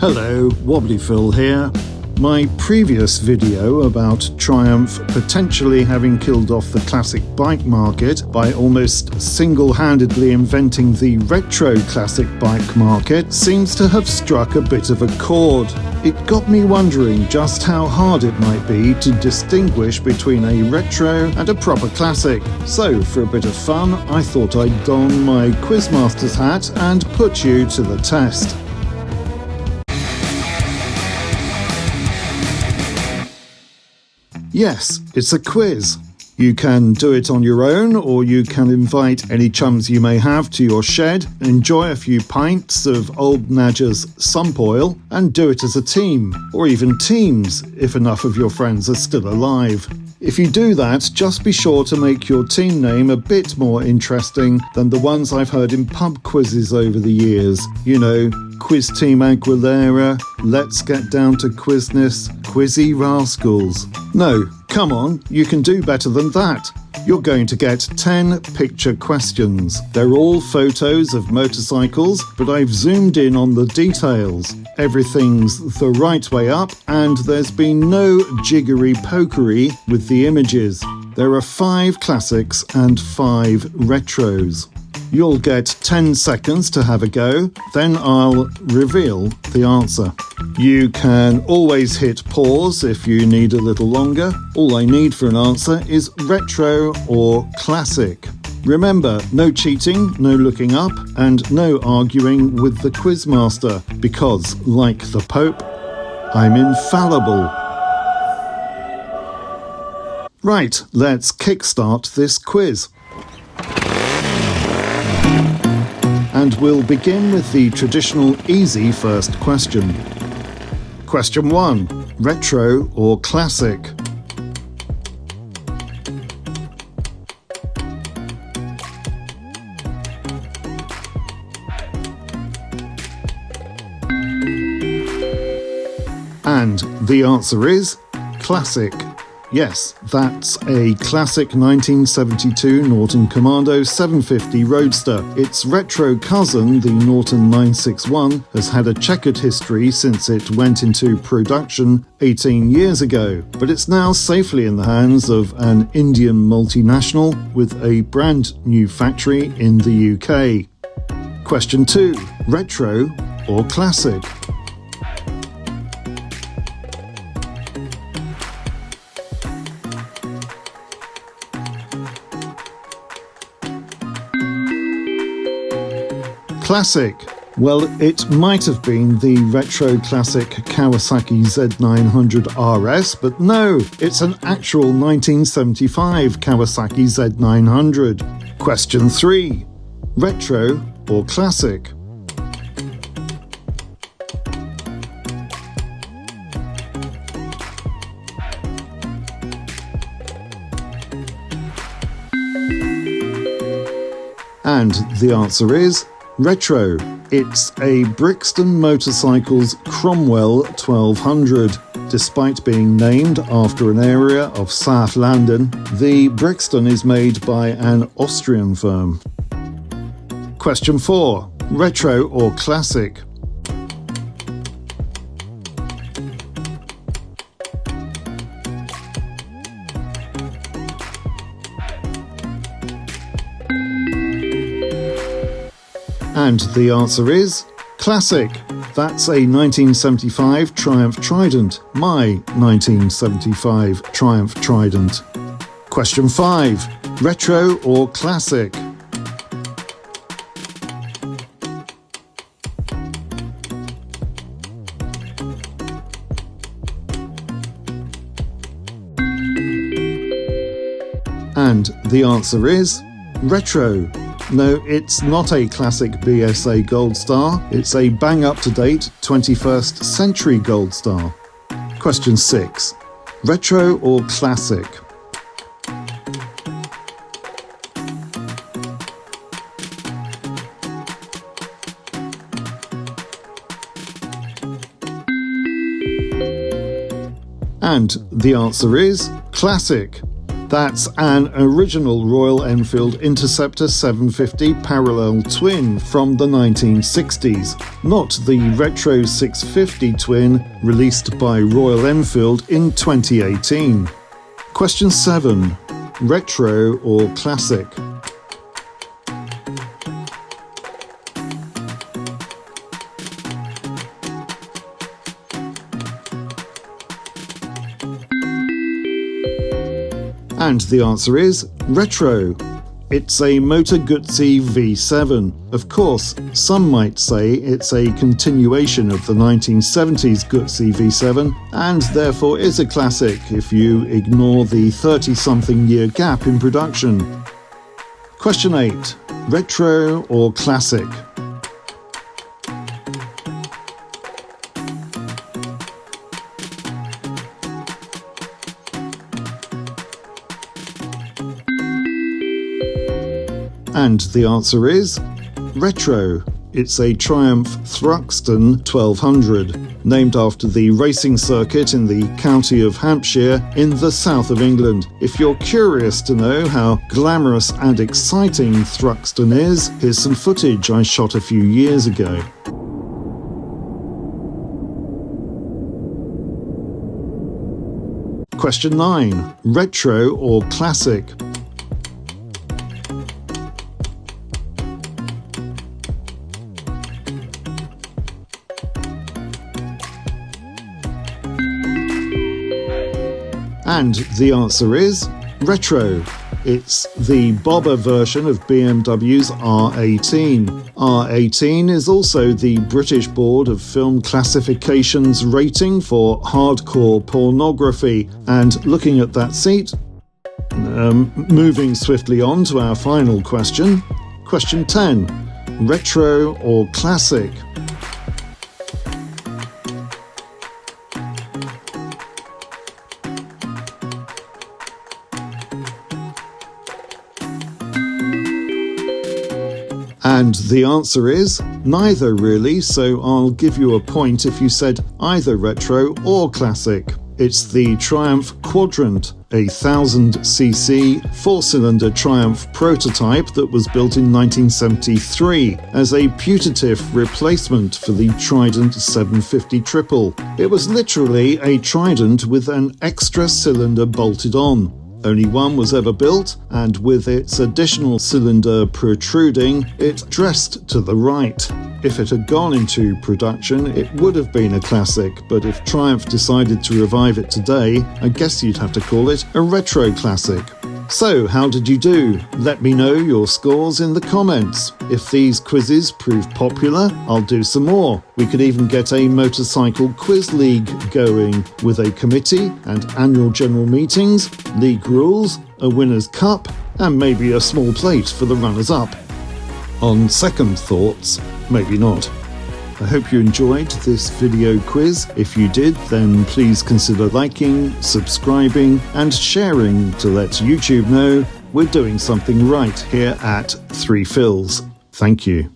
Hello, Wobbly Phil here. My previous video about Triumph potentially having killed off the classic bike market by almost single-handedly inventing the retro classic bike market seems to have struck a bit of a chord. It got me wondering just how hard it might be to distinguish between a retro and a proper classic. So, for a bit of fun, I thought I'd don my Quizmaster's hat and put you to the test. Yes, it's a quiz. You can do it on your own, or you can invite any chums you may have to your shed, enjoy a few pints of old Nadger's sump oil, and do it as a team, or even teams, if enough of your friends are still alive. If you do that, just be sure to make your team name a bit more interesting than the ones I've heard in pub quizzes over the years. You know, Quiz Team Aguilera, Let's Get Down to Quizness, Quizzy Rascals. No, come on, you can do better than that. You're going to get 10 picture questions. They're all photos of motorcycles, but I've zoomed in on the details. Everything's the right way up, and there's been no jiggery-pokery with the images. There are 5 classics and 5 retros. You'll get 10 seconds to have a go, then I'll reveal the answer. You can always hit pause if you need a little longer. All I need for an answer is retro or classic. Remember, no cheating, no looking up, and no arguing with the Quizmaster, because, like the Pope, I'm infallible. Right, let's kickstart this quiz. And we'll begin with the traditional easy first question. Question 1. Retro or classic? And the answer is classic. Yes, that's a classic 1972 Norton Commando 750 Roadster. Its retro cousin, the Norton 961, has had a checkered history since it went into production 18 years ago, but it's now safely in the hands of an Indian multinational with a brand new factory in the UK. Question 2. Retro or classic? Classic. Well, it might have been the retro classic Kawasaki Z900 RS, but no, it's an actual 1975 Kawasaki Z900. Question 3. Retro or classic? And the answer is retro. It's a Brixton Motorcycles Cromwell 1200. Despite being named after an area of South London, the Brixton is made by an Austrian firm. Question 4. Retro or classic? And the answer is classic. That's a 1975 Triumph Trident, my 1975 Triumph Trident. Question 5. Retro or classic? And the answer is retro. No, it's not a classic BSA Gold Star, it's a bang-up-to-date 21st century Gold Star. Question 6. Retro or classic? And the answer is classic. That's an original Royal Enfield Interceptor 750 parallel twin from the 1960s, not the Retro 650 twin released by Royal Enfield in 2018. Question 7. Retro or classic? And the answer is retro. It's a Moto Guzzi V7. Of course, some might say it's a continuation of the 1970s Guzzi V7 and therefore is a classic if you ignore the 30-something year gap in production. Question 8. Retro or classic? And the answer is retro. It's a Triumph Thruxton 1200, named after the racing circuit in the county of Hampshire in the south of England. If you're curious to know how glamorous and exciting Thruxton is, here's some footage I shot a few years ago. Question 9. Retro or classic? And the answer is retro. It's the bobber version of BMW's R18. R18 is also the British Board of Film Classification's rating for hardcore pornography. And looking at that seat, moving swiftly on to our final question. Question 10. Retro or classic? And the answer is neither really, so I'll give you a point if you said either retro or classic. It's the Triumph Quadrant, a 1000cc four-cylinder Triumph prototype that was built in 1973 as a putative replacement for the Trident 750 Triple. It was literally a Trident with an extra cylinder bolted on. Only one was ever built, and with its additional cylinder protruding, it dressed to the right. If it had gone into production, it would have been a classic, but if Triumph decided to revive it today, I guess you'd have to call it a retro classic. So, how did you do? Let me know your scores in the comments. If these quizzes prove popular, I'll do some more. We could even get a motorcycle quiz league going, with a committee and annual general meetings, league rules, a winner's cup, and maybe a small plate for the runners-up. On second thoughts, maybe not. I hope you enjoyed this video quiz. If you did, then please consider liking, subscribing, and sharing to let YouTube know we're doing something right here at 3 Phils. Thank you.